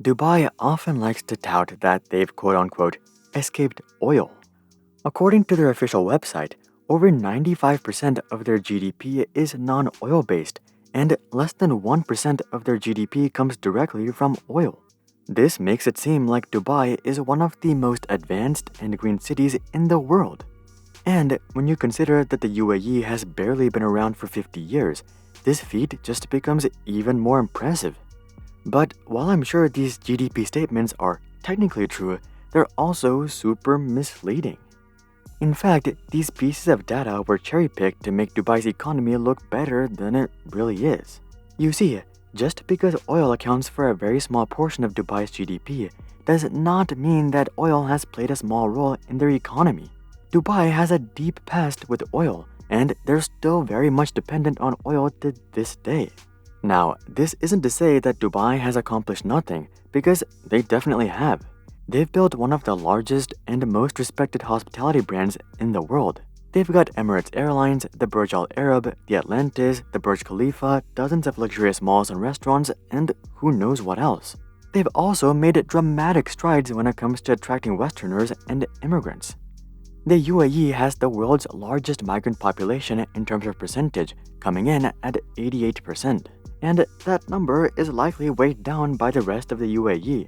Dubai often likes to tout that they've quote-unquote escaped oil. According to their official website, over 95% of their GDP is non-oil based, and less than 1% of their GDP comes directly from oil. This makes it seem like Dubai is one of the most advanced and green cities in the world. And when you consider that the UAE has barely been around for 50 years, this feat just becomes even more impressive. But while I'm sure these GDP statements are technically true, they're also super misleading. In fact, these pieces of data were cherry-picked to make Dubai's economy look better than it really is. You see, just because oil accounts for a very small portion of Dubai's GDP does not mean that oil has played a small role in their economy. Dubai has a deep past with oil, and they're still very much dependent on oil to this day. Now, this isn't to say that Dubai has accomplished nothing, because they definitely have. They've built one of the largest and most respected hospitality brands in the world. They've got Emirates Airlines, the Burj Al Arab, the Atlantis, the Burj Khalifa, dozens of luxurious malls and restaurants, and who knows what else. They've also made dramatic strides when it comes to attracting Westerners and immigrants. The UAE has the world's largest migrant population in terms of percentage, coming in at 88%. And that number is likely weighed down by the rest of the UAE.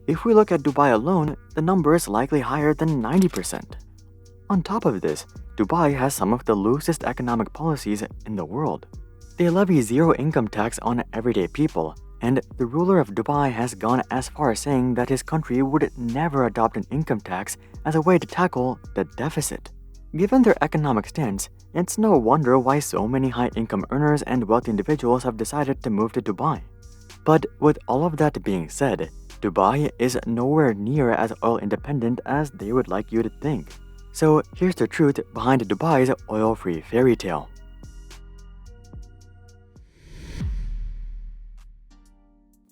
If we look at Dubai alone, the number is likely higher than 90%. On top of this, Dubai has some of the loosest economic policies in the world. They levy zero income tax on everyday people, and the ruler of Dubai has gone as far as saying that his country would never adopt an income tax as a way to tackle the deficit. Given their economic stance, it's no wonder why so many high-income earners and wealthy individuals have decided to move to Dubai. But with all of that being said, Dubai is nowhere near as oil-independent as they would like you to think. So here's the truth behind Dubai's oil-free fairy tale.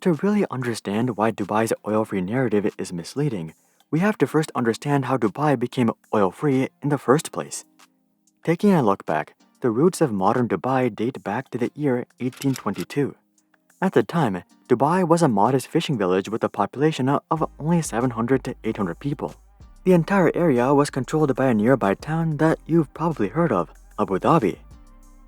To really understand why Dubai's oil-free narrative is misleading, we have to first understand how Dubai became oil-free in the first place. Taking a look back, the roots of modern Dubai date back to the year 1822. At the time, Dubai was a modest fishing village with a population of only 700 to 800 people. The entire area was controlled by a nearby town that you've probably heard of, Abu Dhabi.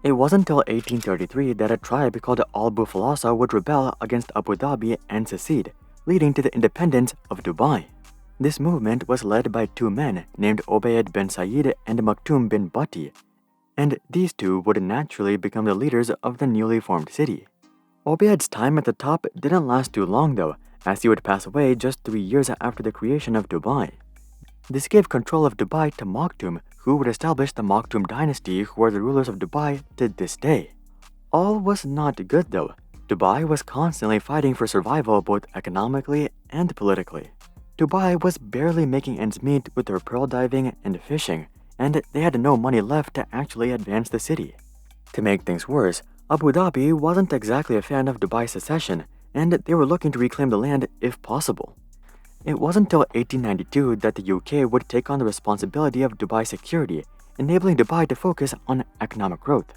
It wasn't until 1833 that a tribe called Al Bufalasa would rebel against Abu Dhabi and secede, leading to the independence of Dubai. This movement was led by two men named Obaid bin Said and Maktoum bin Bati, and these two would naturally become the leaders of the newly formed city. Obaid's time at the top didn't last too long though, as he would pass away just 3 years after the creation of Dubai. This gave control of Dubai to Maktoum, who would establish the Maktoum dynasty, who are the rulers of Dubai to this day. All was not good though. Dubai was constantly fighting for survival both economically and politically. Dubai was barely making ends meet with their pearl diving and fishing, and they had no money left to actually advance the city. To make things worse, Abu Dhabi wasn't exactly a fan of Dubai's secession, and they were looking to reclaim the land if possible. It wasn't until 1892 that the UK would take on the responsibility of Dubai's security, enabling Dubai to focus on economic growth.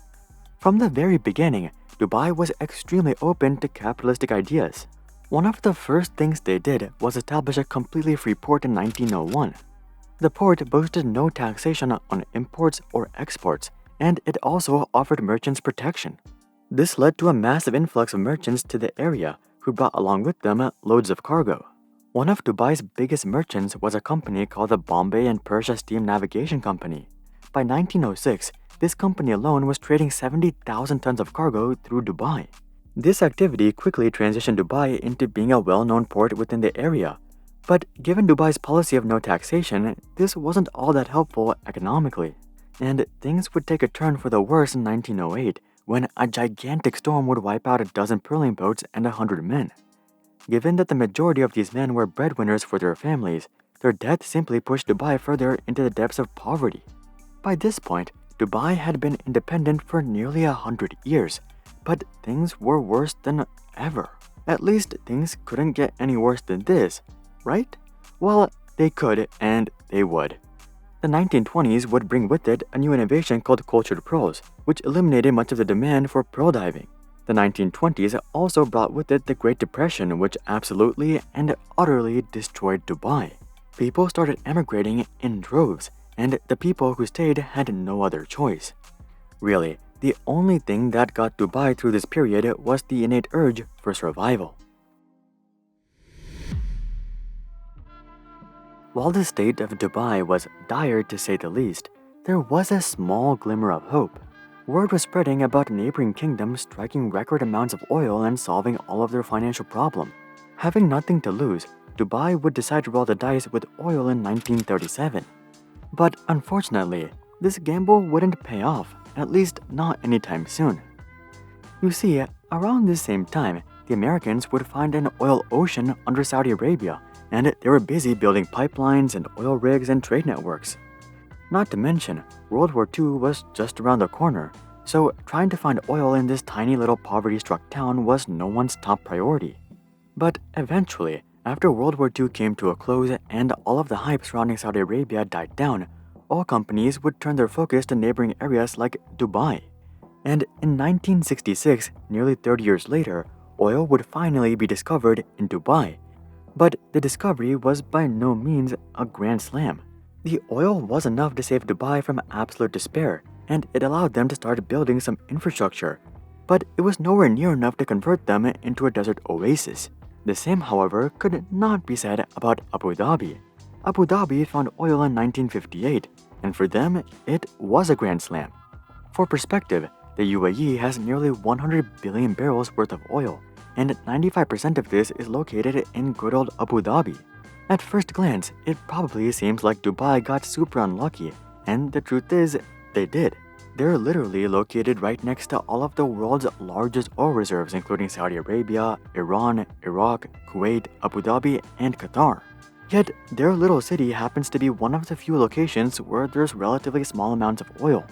From the very beginning, Dubai was extremely open to capitalistic ideas. One of the first things they did was establish a completely free port in 1901. The port boasted no taxation on imports or exports, and it also offered merchants protection. This led to a massive influx of merchants to the area, who brought along with them loads of cargo. One of Dubai's biggest merchants was a company called the Bombay and Persia Steam Navigation Company. By 1906, this company alone was trading 70,000 tons of cargo through Dubai. This activity quickly transitioned Dubai into being a well-known port within the area. But given Dubai's policy of no taxation, this wasn't all that helpful economically. And things would take a turn for the worse in 1908, when a gigantic storm would wipe out a dozen pearling boats and 100 men. Given that the majority of these men were breadwinners for their families, their death simply pushed Dubai further into the depths of poverty. By this point, Dubai had been independent for nearly 100 years, but things were worse than ever. At least things couldn't get any worse than this, right? Well, they could, and they would. The 1920s would bring with it a new innovation called cultured pearls, which eliminated much of the demand for pearl diving. The 1920s also brought with it the Great Depression, which absolutely and utterly destroyed Dubai. People started emigrating in droves, and the people who stayed had no other choice. Really, the only thing that got Dubai through this period was the innate urge for survival. While the state of Dubai was dire to say the least, there was a small glimmer of hope. Word was spreading about neighboring kingdoms striking record amounts of oil and solving all of their financial problems. Having nothing to lose, Dubai would decide to roll the dice with oil in 1937. But unfortunately, this gamble wouldn't pay off, at least not anytime soon. You see, around this same time, the Americans would find an oil ocean under Saudi Arabia, and they were busy building pipelines and oil rigs and trade networks. Not to mention, World War II was just around the corner, so trying to find oil in this tiny little poverty-struck town was no one's top priority. But eventually, after World War II came to a close and all of the hype surrounding Saudi Arabia died down, oil companies would turn their focus to neighboring areas like Dubai. And in 1966, nearly 30 years later, oil would finally be discovered in Dubai. But the discovery was by no means a grand slam. The oil was enough to save Dubai from absolute despair, and it allowed them to start building some infrastructure. But it was nowhere near enough to convert them into a desert oasis. The same, however, could not be said about Abu Dhabi. Abu Dhabi found oil in 1958, and for them, it was a grand slam. For perspective, the UAE has nearly 100 billion barrels worth of oil, and 95% of this is located in good old Abu Dhabi. At first glance, it probably seems like Dubai got super unlucky, and the truth is, they did. They're literally located right next to all of the world's largest oil reserves, including Saudi Arabia, Iran, Iraq, Kuwait, Abu Dhabi, and Qatar. Yet, their little city happens to be one of the few locations where there's relatively small amounts of oil.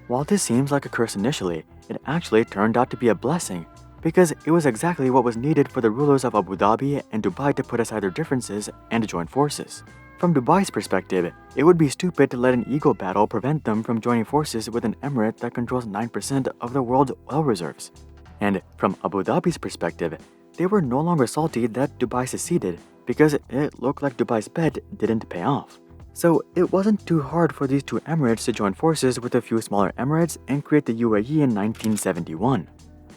While this seems like a curse initially, it actually turned out to be a blessing, because it was exactly what was needed for the rulers of Abu Dhabi and Dubai to put aside their differences and join forces. From Dubai's perspective, it would be stupid to let an ego battle prevent them from joining forces with an emirate that controls 9% of the world's oil reserves. And from Abu Dhabi's perspective, they were no longer salty that Dubai seceded because it looked like Dubai's bet didn't pay off. So it wasn't too hard for these two emirates to join forces with a few smaller emirates and create the UAE in 1971.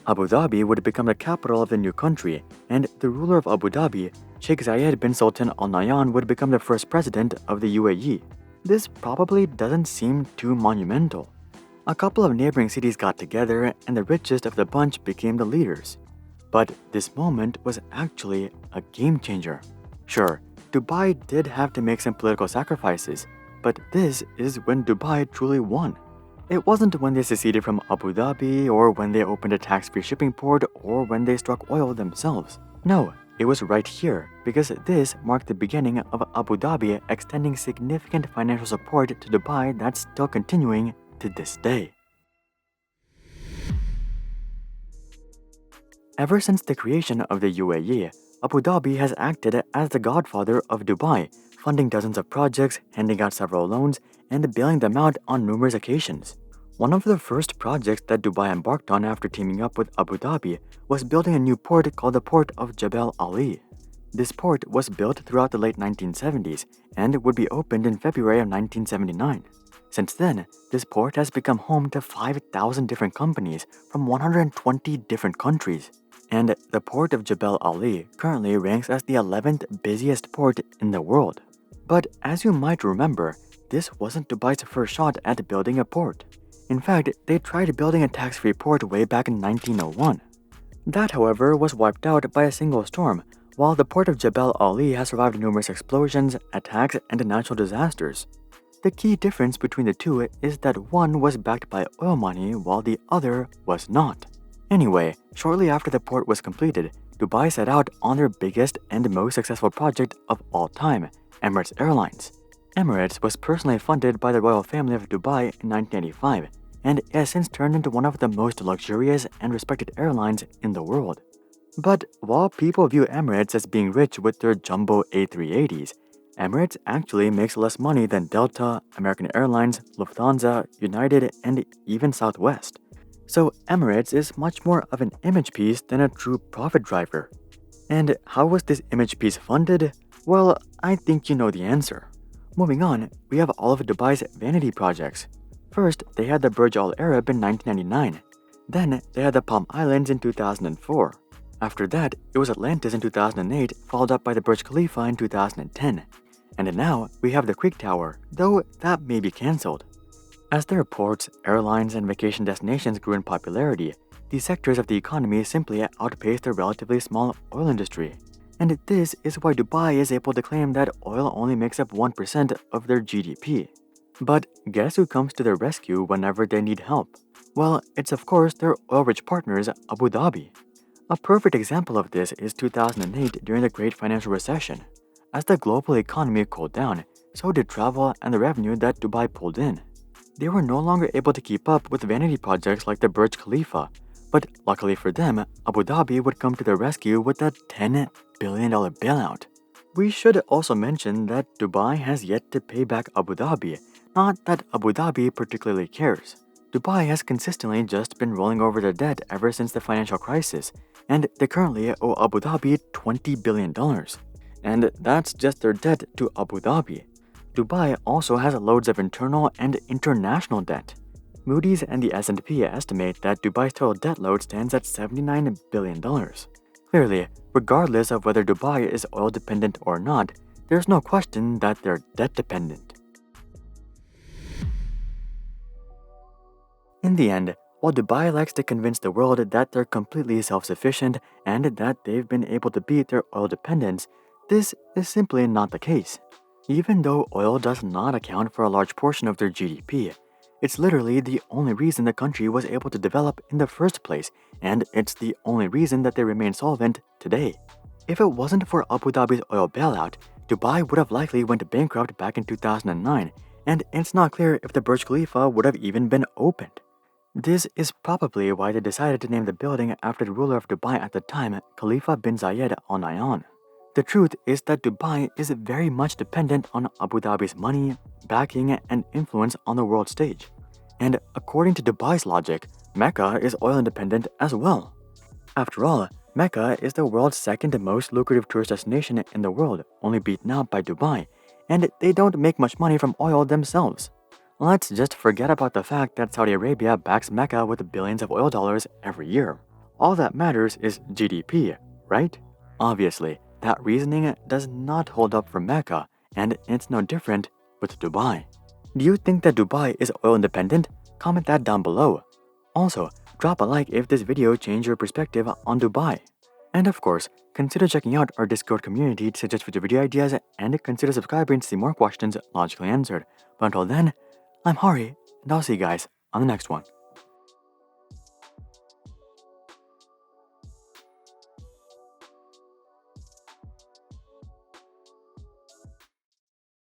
Abu Dhabi would become the capital of the new country, and the ruler of Abu Dhabi, Sheikh Zayed bin Sultan Al Nahyan, would become the first president of the UAE. This probably doesn't seem too monumental. A couple of neighboring cities got together, and the richest of the bunch became the leaders. But this moment was actually a game changer. Sure, Dubai did have to make some political sacrifices, but this is when Dubai truly won. It wasn't when they seceded from Abu Dhabi, or when they opened a tax-free shipping port, or when they struck oil themselves. No, it was right here, because this marked the beginning of Abu Dhabi extending significant financial support to Dubai that's still continuing to this day. Ever since the creation of the UAE, Abu Dhabi has acted as the godfather of Dubai, funding dozens of projects, handing out several loans, and bailing them out on numerous occasions. One of the first projects that Dubai embarked on after teaming up with Abu Dhabi was building a new port called the Port of Jebel Ali. This port was built throughout the late 1970s and would be opened in February of 1979. Since then, this port has become home to 5,000 different companies from 120 different countries. And the port of Jebel Ali currently ranks as the 11th busiest port in the world. But as you might remember, this wasn't Dubai's first shot at building a port. In fact, they tried building a tax-free port way back in 1901. That, however, was wiped out by a single storm, while the port of Jebel Ali has survived numerous explosions, attacks, and natural disasters. The key difference between the two is that one was backed by oil money while the other was not. Anyway, shortly after the port was completed, Dubai set out on their biggest and most successful project of all time, Emirates Airlines. Emirates was personally funded by the royal family of Dubai in 1985, and it has since turned into one of the most luxurious and respected airlines in the world. But while people view Emirates as being rich with their jumbo A380s, Emirates actually makes less money than Delta, American Airlines, Lufthansa, United, and even Southwest. So Emirates is much more of an image piece than a true profit driver. And how was this image piece funded? Well, I think you know the answer. Moving on, we have all of Dubai's vanity projects. First, they had the Burj Al Arab in 1999. Then, they had the Palm Islands in 2004. After that, it was Atlantis in 2008, followed up by the Burj Khalifa in 2010. And now, we have the Creek Tower, though that may be cancelled. As their ports, airlines, and vacation destinations grew in popularity, these sectors of the economy simply outpaced the relatively small oil industry. And this is why Dubai is able to claim that oil only makes up 1% of their GDP. But guess who comes to their rescue whenever they need help? Well, it's of course their oil-rich partners, Abu Dhabi. A perfect example of this is 2008 during the Great Financial Recession. As the global economy cooled down, so did travel and the revenue that Dubai pulled in. They were no longer able to keep up with vanity projects like the Burj Khalifa, but luckily for them, Abu Dhabi would come to their rescue with a $10 billion bailout. We should also mention that Dubai has yet to pay back Abu Dhabi, not that Abu Dhabi particularly cares. Dubai has consistently just been rolling over their debt ever since the financial crisis, and they currently owe Abu Dhabi $20 billion. And that's just their debt to Abu Dhabi. Dubai also has loads of internal and international debt. Moody's and the S&P estimate that Dubai's total debt load stands at $79 billion. Clearly, regardless of whether Dubai is oil dependent or not, there's no question that they're debt dependent. In the end, while Dubai likes to convince the world that they're completely self-sufficient and that they've been able to beat their oil dependence, this is simply not the case. Even though oil does not account for a large portion of their GDP, it's literally the only reason the country was able to develop in the first place, and it's the only reason that they remain solvent today. If it wasn't for Abu Dhabi's oil bailout, Dubai would have likely went bankrupt back in 2009, and it's not clear if the Burj Khalifa would have even been opened. This is probably why they decided to name the building after the ruler of Dubai at the time, Khalifa bin Zayed Al Nahyan. The truth is that Dubai is very much dependent on Abu Dhabi's money, backing, and influence on the world stage. And according to Dubai's logic, Mecca is oil independent as well. After all, Mecca is the world's second most lucrative tourist destination in the world, only beaten out by Dubai, and they don't make much money from oil themselves. Let's just forget about the fact that Saudi Arabia backs Mecca with billions of oil dollars every year. All that matters is GDP, right? Obviously, that reasoning does not hold up for Mecca, and it's no different with Dubai. Do you think that Dubai is oil independent? Comment that down below. Also, drop a like if this video changed your perspective on Dubai. And of course, consider checking out our Discord community to suggest future video ideas and consider subscribing to see more questions logically answered. But until then, I'm Hari, and I'll see you guys on the next one.